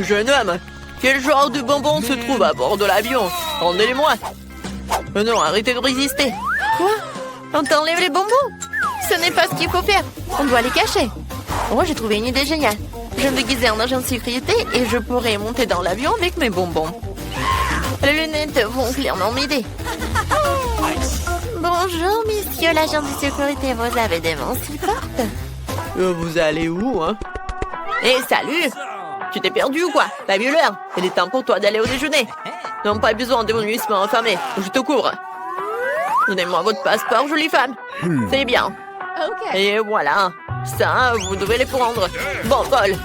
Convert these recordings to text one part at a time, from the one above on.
Jeune homme, quel genre de bonbons se trouve à bord de l'avion? Rendez-les-moi. Non, arrêtez de résister. Quoi? On t'enlève les bonbons? Ce n'est pas ce qu'il faut faire. On doit les cacher. Moi, j'ai trouvé une idée géniale. Je vais me déguiser en agent de sécurité et je pourrai monter dans l'avion avec mes bonbons. Les lunettes vont clairement m'aider. Bonjour, messieurs l'agent de sécurité. Vous avez des mains si fortes. Vous allez où, hein? Hé, salut! Tu t'es perdu ou quoi? T'as vu l'heure? Il est temps pour toi d'aller au déjeuner. Non, pas besoin de mon nuissement affamé. Je te couvre. Donnez-moi votre passeport, jolie femme. C'est bien. Et voilà. Ça, vous devez les prendre. Bon vol.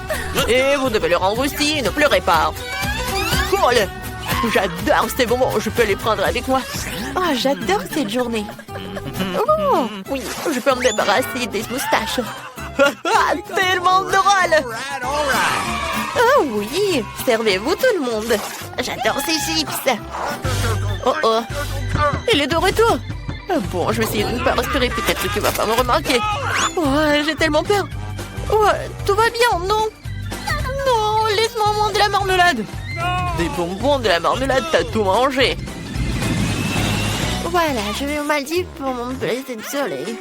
Et vous devez le rendre aussi. Ne pleurez pas. Cool. J'adore ces bonbons. Je peux les prendre avec moi. Oh, j'adore cette journée. Oh, oui, je peux me débarrasser des moustaches. Tellement drôle. Oh oui, servez-vous tout le monde. J'adore ces chips. Oh oh, il est de retour. Bon, je vais essayer de ne pas respirer. Peut-être que tu vas pas me remarquer. Oh, j'ai tellement peur. Oh, tout va bien, non? Non, laisse-moi manger de la marmelade. Des bonbons, de la marmelade, t'as tout mangé. Voilà, je vais au Maldives pour mon plaisir de soleil.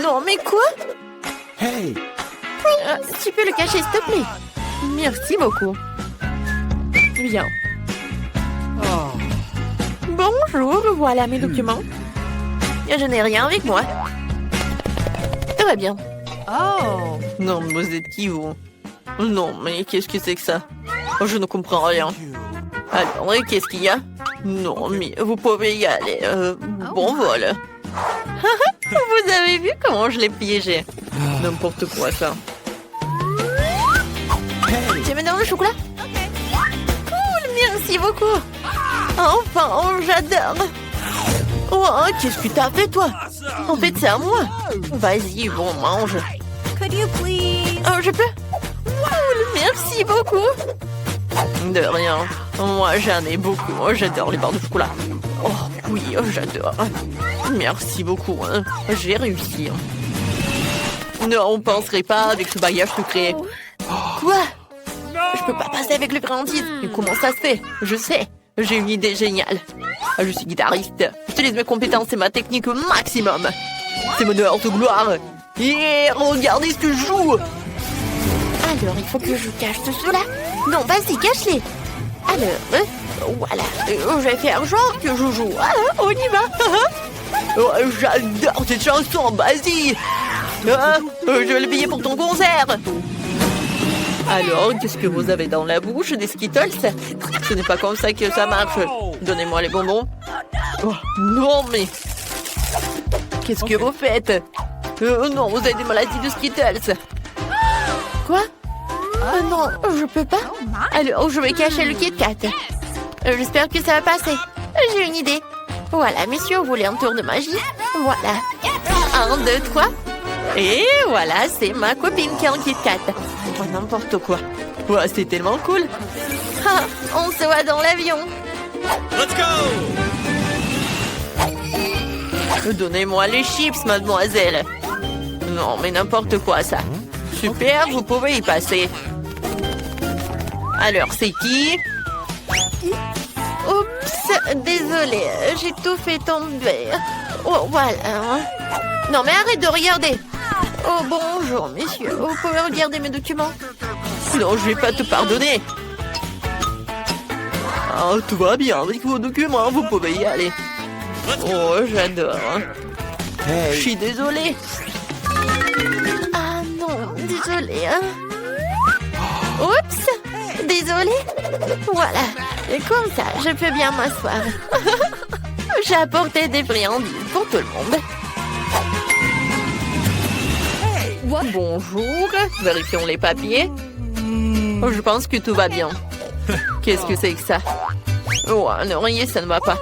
Non, mais quoi? Hey! Tu peux le cacher, s'il te plaît? Merci beaucoup. Bien. Bonjour, voilà mes documents. Je n'ai rien avec moi. Tout va bien. Oh! Non, vous êtes qui, vous? Non, mais qu'est-ce que c'est que ça? Je ne comprends rien. Alors, qu'est-ce qu'il y a? Non, mais vous pouvez y aller. Bon vol. Vous avez vu comment je l'ai piégé? N'importe quoi, ça. Tu me donnes le chocolat? Cool, merci beaucoup. Enfin, j'adore. Oh, qu'est-ce que t'as fait, toi? En fait, c'est à moi. Vas-y, bon, mange. Oh, je peux? Cool, merci beaucoup. De rien. Moi, j'en ai beaucoup. J'adore les barres de chocolat. Oh, oui, j'adore. Merci beaucoup. Hein. J'ai réussi. Non, on ne penserait pas avec ce bagage secret. Quoi? Je peux pas passer avec le friandise. Mais comment ça se fait? Je sais. J'ai une idée géniale. Je suis guitariste. J'utilise mes compétences et ma technique au maximum. C'est mon heure de gloire. Et regardez ce que je joue. Alors, il faut que je cache tout cela. Non, vas-y, cache-les. Alors, voilà. Je vais faire genre que je joue. Ah, on y va. Oh, j'adore cette chanson, vas-y. Je vais le payer pour ton concert. Alors, qu'est-ce que vous avez dans la bouche? Des Skittles? Ce n'est pas comme ça que ça marche. Donnez-moi les bonbons. Oh, non, mais... Qu'est-ce que vous faites? Non, vous avez des maladies de Skittles. Quoi? Oh non, je peux pas. Alors, je vais cacher le Kit Kat. J'espère que ça va passer. J'ai une idée. Voilà, messieurs, vous voulez un tour de magie? Voilà. 1, 2, 3. Et voilà, c'est ma copine qui a un Kit Kat. Oh, n'importe quoi. Ouais, c'est tellement cool. Ah, on se voit dans l'avion. Let's go! Donnez-moi les chips, mademoiselle. Non, mais n'importe quoi, ça. Super, vous pouvez y passer. Alors, c'est qui? Oups, désolée, j'ai tout fait tomber. Oh, voilà. Non, mais arrête de regarder. Oh, bonjour, messieurs. Vous pouvez regarder mes documents? Non, je vais pas te pardonner. Ah, tout va bien avec vos documents, vous pouvez y aller. Oh, j'adore. Je suis désolée. Ah non, désolée. Hein. Oups, désolée. Voilà, et comme ça, je peux bien m'asseoir. J'ai apporté des friandises pour tout le monde. Bonjour, vérifions les papiers. Je pense que tout va bien. Qu'est-ce que c'est que ça? Oh, un oreiller, ça ne va pas.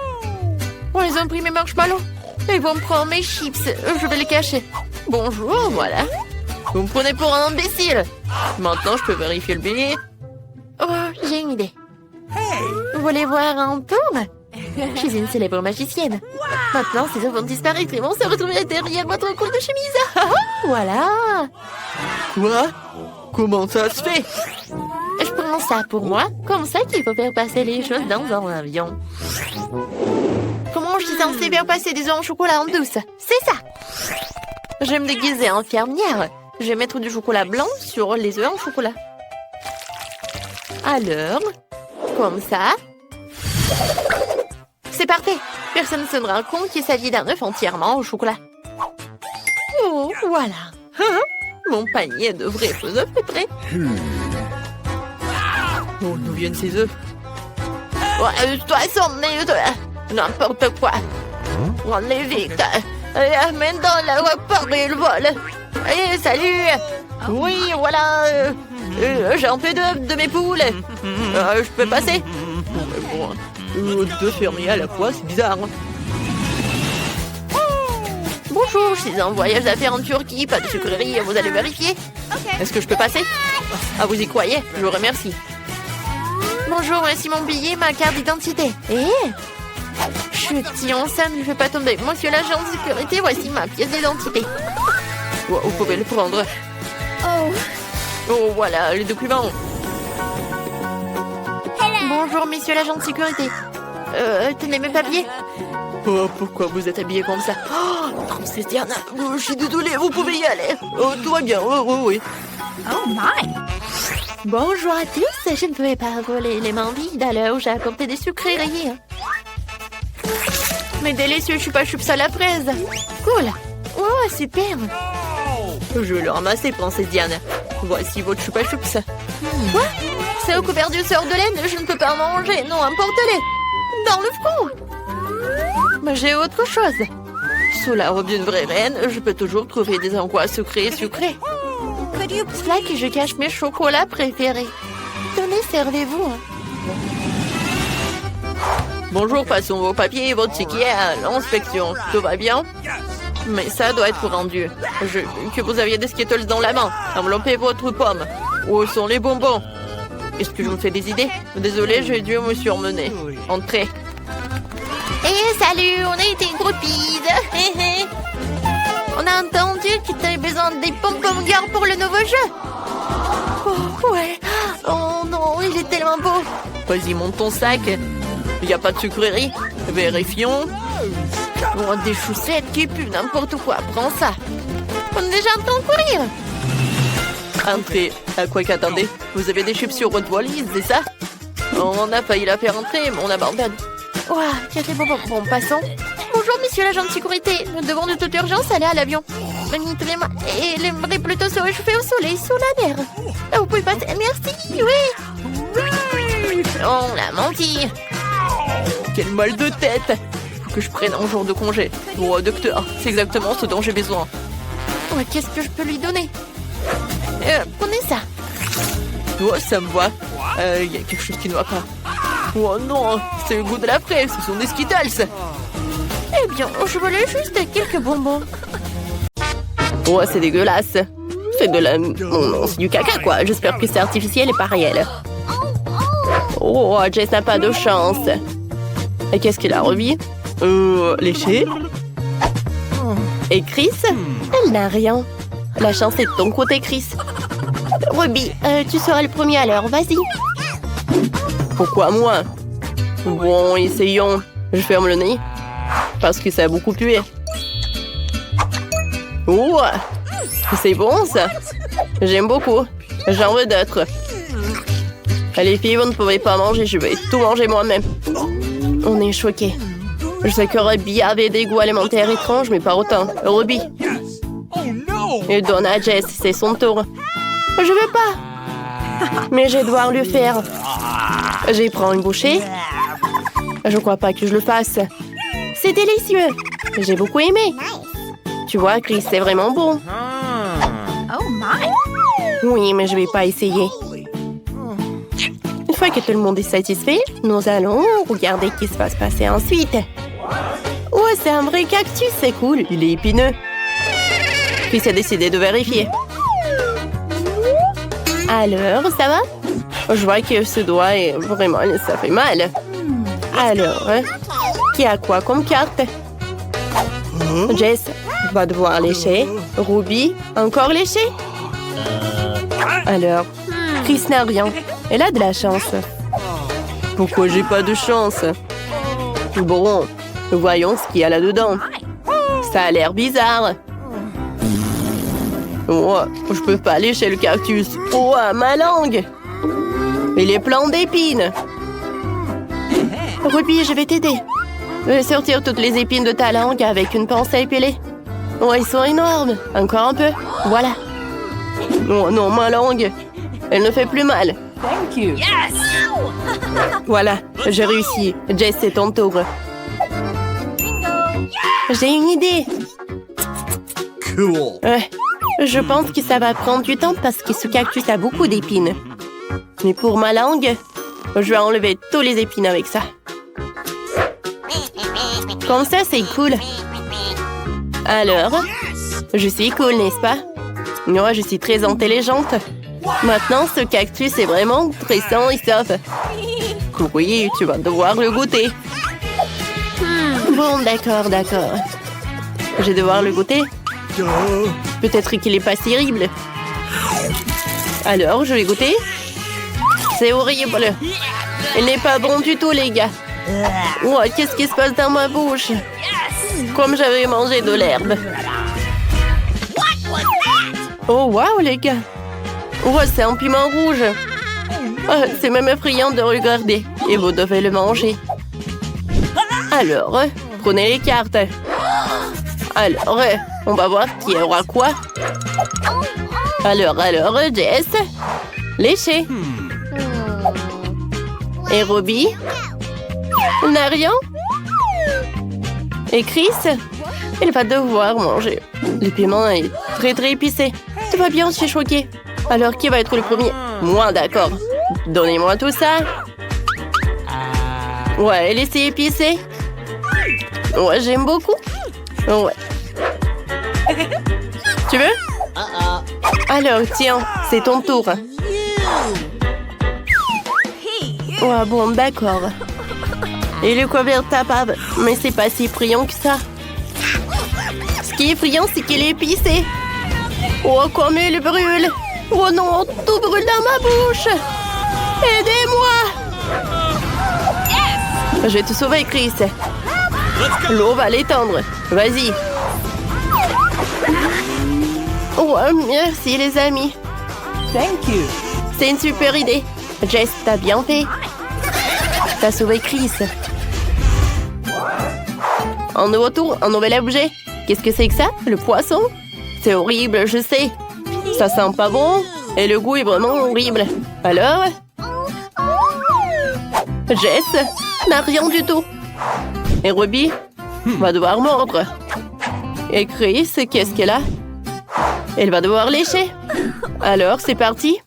Oh, ils ont pris mes marshmallows. Ils vont prendre mes chips. Je vais les cacher. Bonjour, voilà. Vous me prenez pour un imbécile. Maintenant, je peux vérifier le billet. Oh, j'ai une idée. Vous voulez voir un tour? Je suis une célèbre magicienne. Maintenant, ces enfants disparaître et vont se retrouver derrière votre col de chemise. Voilà. Quoi? Comment ça se fait? Je prends Prends ça pour moi. Comme ça qu'il faut faire passer les choses dans un avion. Comment je suis censée faire passer des œufs en chocolat en douce? C'est ça. Je vais me déguiser en fermière. Je vais mettre du chocolat blanc sur les œufs en chocolat. Alors, comme ça. C'est parfait. Personne ne se rendra compte qu'il s'agit d'un œuf entièrement au chocolat. Oh, voilà. Mon panier de vrais faux œufs est prêt. Oh, d'où viennent ces œufs? Ouais, toi, n'importe quoi. On est vite. Amène dans l'aéroport et le vol. Allez, salut. Oui, voilà. J'ai un peu d'œufs de mes poules. Je peux passer? Deux fermiers à la fois, c'est bizarre. Bonjour, je suis en voyage d'affaires en Turquie, pas de sucrerie, vous allez vérifier. Est-ce que je peux passer? Ah, vous y croyez? Je vous remercie. Bonjour, voici mon billet, ma carte d'identité. Je suis petit enceinte, je ne vais pas tomber. Monsieur l'agent de sécurité, voici ma pièce d'identité. Vous pouvez le prendre. Oh, voilà, les documents. Bonjour, monsieur l'agent de sécurité. Tenez mes papiers. Oh, pourquoi vous êtes habillé comme ça? Oh, c'est Diana. Je suis désolée, vous pouvez y aller. Oh, tout va bien, oui. Oh my! Bonjour à tous, je ne pouvais pas voler les mains vides à l'heure où j'ai apporté des sucreries. Mais délicieux chupa chups à la fraise. Cool. Oh, super. Je vais le ramasser, princesse Diane. Voici votre chupa chups. Quoi? C'est recouvert du sort de laine, je ne peux pas en manger. Non, importe-les. Dans le front. Mais j'ai autre chose. Sous la robe d'une vraie reine, je peux toujours trouver des angoisses sucrées. C'est là que je cache mes chocolats préférés. Tenez, servez-vous. Bonjour, passons vos papiers et votre ticket à l'inspection. Tout va bien? Mais ça doit être rendu. J'ai vu que vous aviez des Skittles dans la main. Enveloppez votre pomme. Où sont les bonbons? Est-ce que je vous fais des idées? Désolée, j'ai dû me surmener. Entrez. Salut, on a été groupies. On a entendu que tu avais besoin des pom-pom girls pour le nouveau jeu. Oh, ouais. Oh non, il est tellement beau. Vas-y, monte ton sac. Il n'y a pas de sucrerie. Vérifions. Oh, des chaussettes qui puent n'importe quoi. Prends ça. On est déjà en train de courir. Entrez. À quoi qu'attendez? Vous avez des chips sur votre valise, c'est ça? On a failli la faire entrer, mais on abandonne. Ouah, bon, passons. Bonjour, monsieur l'agent de sécurité. Nous devons de toute urgence aller à l'avion. Et il aimerait plutôt se réchauffer au soleil sous la mer. Vous pouvez passer. Merci, oui. On l'a menti. Quel mal de tête. Faut que je prenne un jour de congé. Oh, docteur, c'est exactement ce dont j'ai besoin. Ouais, qu'est-ce que je peux lui donner? Prenez ça. Oh, ça me va. Il y a quelque chose qui ne va pas. Oh non, c'est le goût de la fraise, ce sont des Skittles. Eh bien, je voulais juste quelques bonbons. Oh, c'est dégueulasse. C'est de la... Oh non, c'est du caca, quoi. J'espère que c'est artificiel et pas réel. Oh, Jess n'a pas de chance. Et qu'est-ce qu'il a remis? Léché. Et Chris? Elle n'a rien. La chance est de ton côté, Chris. Ruby, tu seras le premier à l'heure, vas-y. Pourquoi moi? Bon, essayons. Je ferme le nez. Parce que ça a beaucoup pué. Oh, c'est bon ça. J'aime beaucoup. J'en veux d'autres. Les filles, vous ne pouvez pas manger. Je vais tout manger moi-même. On est choqués. Je sais que Ruby avait des goûts alimentaires étranges, mais pas autant. Ruby. Et donne à Jess, c'est son tour. Je veux pas. Mais je dois le faire. Je prends une bouchée. Je crois pas que je le fasse. C'est délicieux. J'ai beaucoup aimé. Tu vois, Chris, c'est vraiment bon. Oui, mais je vais pas essayer. Une fois que tout le monde est satisfait, nous allons regarder ce qui va se passer ensuite. Oh, c'est un vrai cactus, c'est cool. Il est épineux. Chris a décidé de vérifier. Alors, ça va? Je vois que ce doigt est vraiment... ça fait mal. Alors, qui a quoi comme carte? Jess va devoir lécher. Ruby, encore lécher? Alors, Chris n'a rien. Elle a de la chance. Pourquoi j'ai pas de chance? Bon, voyons ce qu'il y a là-dedans. Ça a l'air bizarre. Oh, je peux pas lécher le cactus. Oh, ma langue! Il est plein d'épines. Ruby, je vais t'aider. Je vais sortir toutes les épines de ta langue avec une pince à épiler. Oh, ils sont énormes. Encore un peu. Voilà. Oh non, ma langue. Elle ne fait plus mal. Thank you. Voilà, j'ai réussi. Jess, c'est ton tour. J'ai une idée. Cool. Je pense que ça va prendre du temps parce que ce cactus a beaucoup d'épines. Mais pour ma langue, je vais enlever tous les épines avec ça. Comme ça, c'est cool. Alors, je suis cool, n'est-ce pas? Moi, je suis très intelligente. Maintenant, ce cactus est vraiment très sain et sauf. Oui, tu vas devoir le goûter. Bon, d'accord. Je vais devoir le goûter. Peut-être qu'il est pas terrible. Alors, je vais goûter. C'est horrible. Il n'est pas bon du tout, les gars. Oh, qu'est-ce qui se passe dans ma bouche? Comme j'avais mangé de l'herbe. Oh, waouh, les gars. Oh, c'est un piment rouge. Oh, c'est même effrayant de regarder. Et vous devez le manger. Alors, prenez les cartes. Alors, on va voir qui aura quoi. Alors, Jess. Léché. Et Ruby. N'a rien. Et Chris. Il va devoir manger. Le piment est très épicé. Tout va bien, je suis choquée. Alors, qui va être le premier? Moi, d'accord. Donnez-moi tout ça. Ouais, laissez épicé. Ouais, j'aime beaucoup. Ouais. Tu veux? Alors, tiens, c'est ton tour. Ouais, bon, d'accord. Et le couvert tapable. Mais c'est pas si friand que ça. Ce qui est friand, c'est qu'il est épicé. Oh, comme il brûle. Oh non, tout brûle dans ma bouche. Aidez-moi. Je vais te sauver, Chris. L'eau va l'étendre. Vas-y. Oh, merci, les amis. Thank you. C'est une super idée. Jess, t'as bien fait. T'as sauvé Chris. Un nouveau tour, un nouvel objet. Qu'est-ce que c'est que ça? Le poisson? C'est horrible, je sais. Ça sent pas bon et le goût est vraiment horrible. Alors? Jess n'a rien du tout. Et Ruby va devoir mordre. Et Chris, qu'est-ce qu'elle a? Elle va devoir lécher. Alors, c'est parti.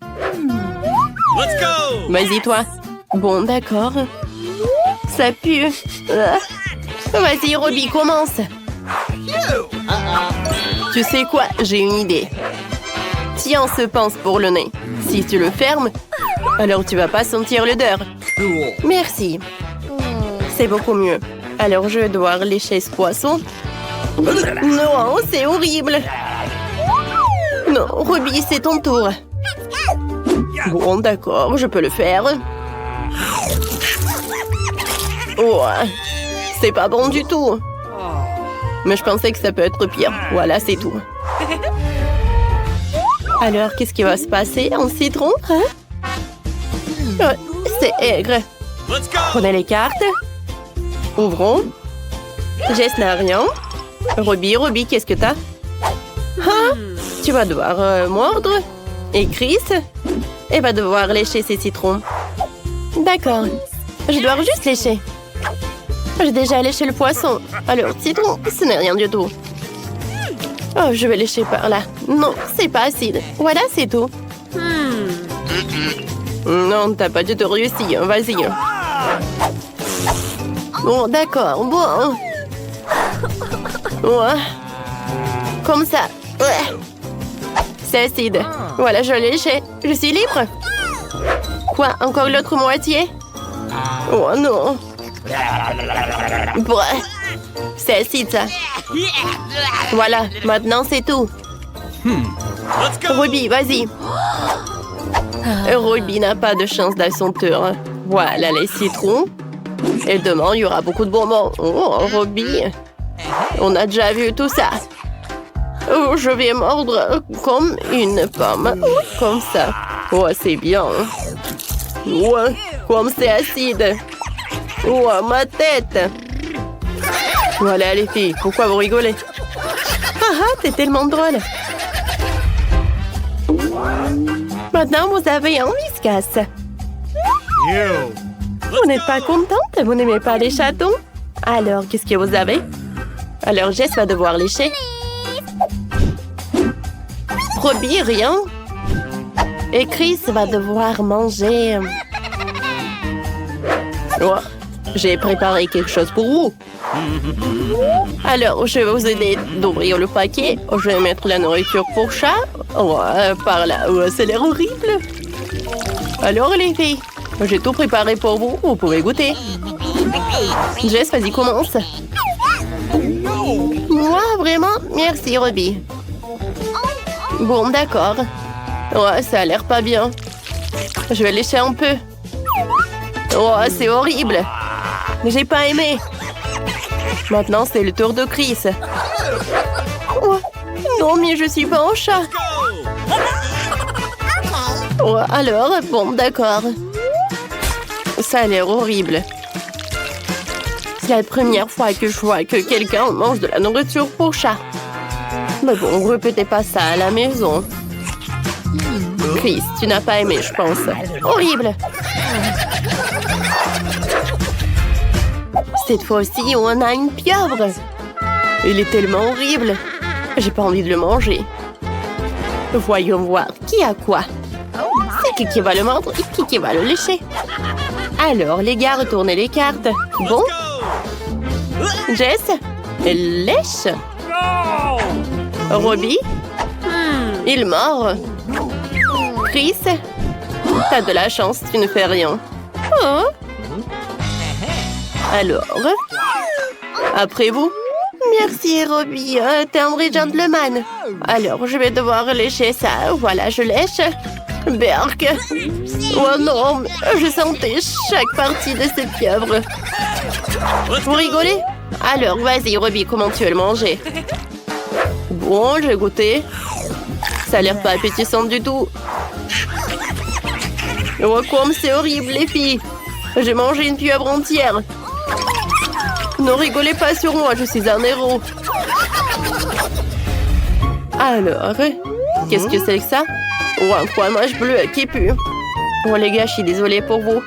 Let's go. Vas-y, toi. Bon, d'accord. Ça pue. Vas-y, Ruby, commence. Tu sais quoi? J'ai une idée. Tiens ce pince pour le nez. Si tu le fermes, alors tu vas pas sentir l'odeur. Cool. Merci. C'est beaucoup mieux. Alors je vais devoir lécher ce poisson. Non, c'est horrible. Non, Ruby, c'est ton tour. Bon, d'accord, je peux le faire. Oh, c'est pas bon du tout. Mais je pensais que ça peut être pire. Voilà, c'est tout. Alors, qu'est-ce qui va se passer? Un citron, hein? C'est aigre. Let's go. Prenez les cartes. Ouvrons. Jess n'a rien. Ruby, qu'est-ce que t'as? Hein? Tu vas devoir mordre. Et Chris, elle va devoir lécher ses citrons. D'accord. Je dois juste lécher. J'ai déjà léché le poisson. Alors, citron, ce n'est rien du tout. Oh, je vais lécher par là. Non, c'est pas acide. Voilà, c'est tout. Non, t'as pas du tout réussi. Vas-y. Bon, d'accord. Bon. Ouais. Comme ça. Ouais. C'est acide. Voilà, je l'ai léché. Je suis libre. Quoi? Encore l'autre moitié? Oh non. Ouais. C'est acide, ça. Voilà, maintenant c'est tout. Let's go. Ruby, vas-y. Ruby n'a pas de chance à son tour. Voilà les citrons. Et demain, il y aura beaucoup de bonbons. Oh, Ruby. On a déjà vu tout ça. Oh, je vais mordre comme une pomme. Comme ça. Oh, c'est bien. Oh, comme c'est acide. Oh, ma tête. Voilà les filles, pourquoi vous rigolez? Ah, t'es tellement drôle. Maintenant, vous avez un Whiskas. You. Vous n'êtes pas contente? Vous n'aimez pas les chatons? Alors, qu'est-ce que vous avez? Alors, Jess va devoir lécher. Ruby, rien. Et Chris va devoir manger. Oh, j'ai préparé quelque chose pour vous. Alors, je vais vous aider d'ouvrir le paquet. Je vais mettre la nourriture pour chat. Oh, par là. Oh, ça a l'air horrible. Alors, les filles, j'ai tout préparé pour vous. Vous pouvez goûter. Jess, vas-y, commence. Moi, vraiment? Merci, Ruby. Bon, d'accord. Oh, ça a l'air pas bien. Je vais lécher un peu. Oh, c'est horrible. J'ai pas aimé. Maintenant, c'est le tour de Chris. Oh, non, mais je suis pas un chat. Oh, alors, bon, d'accord. Ça a l'air horrible. C'est la première fois que je vois que quelqu'un mange de la nourriture pour chat. Mais bon, répétez pas ça à la maison. Chris, tu n'as pas aimé, je pense. Horrible. Cette fois-ci, on a une pieuvre. Il est tellement horrible. J'ai pas envie de le manger. Voyons voir qui a quoi. C'est qui va le mordre et qui va le lécher. Alors, les gars, retournez les cartes. Bon. Jess, elle lèche. Ruby, il mord. Chris, t'as de la chance, tu ne fais rien. Oh. Alors, après vous. Merci, Ruby, t'es un vrai gentleman. Alors, je vais devoir lécher ça. Voilà, je lèche. Berk. Oh non, je sentais chaque partie de cette pieuvre. Vous rigolez? Alors, vas-y, Ruby, comment tu veux le manger? Bon, j'ai goûté. Ça a l'air pas appétissant du tout. Oh, comme c'est horrible, les filles. J'ai mangé une pieuvre entière. Ne rigolez pas sur moi, je suis un héros. Alors, qu'est-ce que c'est que ça? Oh, un fromage bleu qui pue. Bon, les gars, je suis désolée pour vous.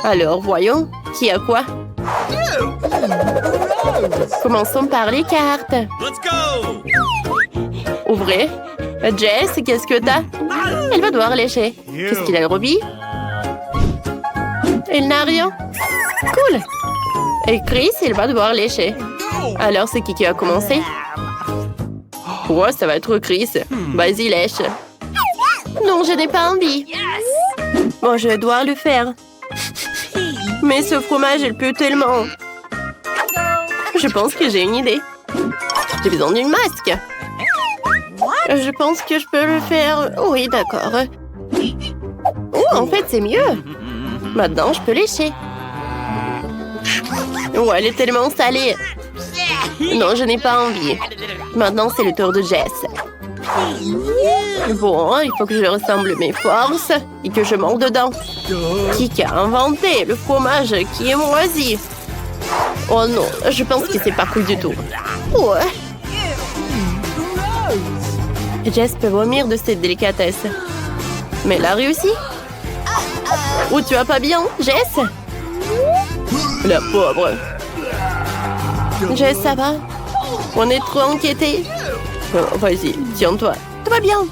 Alors, voyons, qui a quoi? Commençons par les cartes. Let's go! Ouvrez. Jess, qu'est-ce que t'as? Elle va devoir lécher. Qu'est-ce qu'il a, Ruby? Elle n'a rien. Cool. Et Chris, il va devoir lécher. Alors, c'est qui va commencer? Oh, ça va être Chris. Vas-y, lèche. Non, je n'ai pas envie. Bon, je vais devoir le faire. Mais ce fromage, il pue tellement. Je pense que j'ai une idée. J'ai besoin d'une masque. Je pense que je peux le faire. Oui, d'accord. Oh, en fait, c'est mieux. Maintenant, je peux lécher. Oh, elle est tellement salée. Non, je n'ai pas envie. Maintenant, c'est le tour de Jess. Bon, il faut que je ressemble mes forces et que je mange dedans. Qui a inventé le fromage qui est moisi? Oh non, je pense que c'est pas cool du tout. Ouais. Jess peut vomir de cette délicatesse. Mais elle a réussi. Oh, tu vas pas bien, Jess? La pauvre. Jess, ça va? On est trop inquiétés. Oh, vas-y, tiens-toi. Tout va bien.